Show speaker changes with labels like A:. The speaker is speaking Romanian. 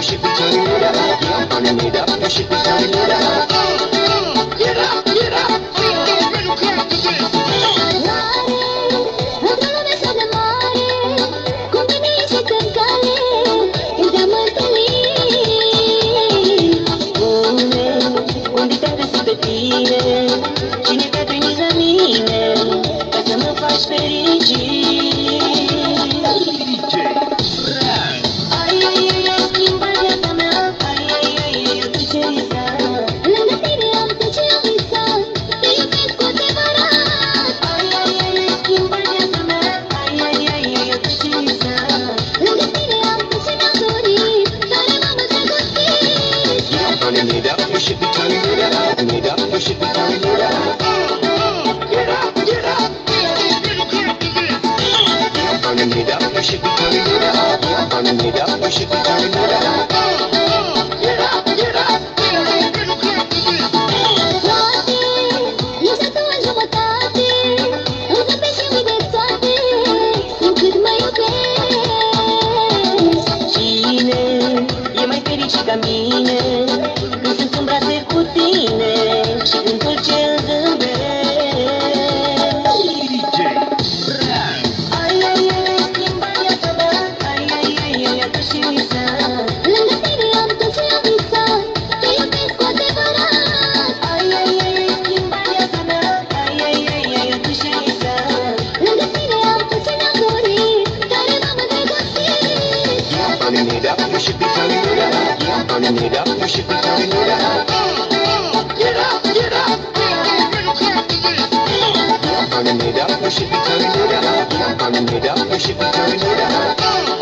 A: should be turning it up. Yeah, I'm burning it up, you should be turning it up. Get up, get up. Middle class to this.
B: Cine te-a trimis la mine ca să mă faci fericit? Ai, ai, ai, ai schimbat viața mea. Ai, ai, ai, ai, tu ce visat? Lângă tine am tot ce am visat. Te iubesc cu adevărat. Ai, ai, ai, ai schimbat viața mea. Ai, ai, ai, ai, tu ce visat? Lângă tine am tot ce mi-am dorit. Tare m-am îndrăgostit.
A: Yeah, I'm burning it up, you should be turning it up. Burning it up, you should be turning it up. Get up, get up. Middle class to this. Yeah, I'm burning it up, you should be turning it up. Yeah, I'm burning it up, you should be turning it up. Get up, get up. Middle class to this.
B: Poate ești a tua jumătate. Îmi zăpești și de toate. Simt cât mă iubești. Cine e mai fericit ca mine când sunt în brațe cu tine și când dulce îmi zâmbești? Ai, ai, ai, ai schimbat viața mea. Ai, ai, ai, ai, tu și visat. Lângă tine am tot ce am visat. Te iubesc cu adevărat. Ai, ai, ai, ai schimbat viața mea. Ai, ai, ai, ai, tu și visat. Lângă tine am tot ce mi-am dorit. Tare m-am îndrăgostit.
A: Yeah, I'm burning it up, you should be turning it up. Yeah, I'm burning it up, you should be turning it up. Get up, get up. Middle class to this. Yeah, I'm burning it up, you should be turning it up. Yeah, I'm burning it up, you should be turning it up.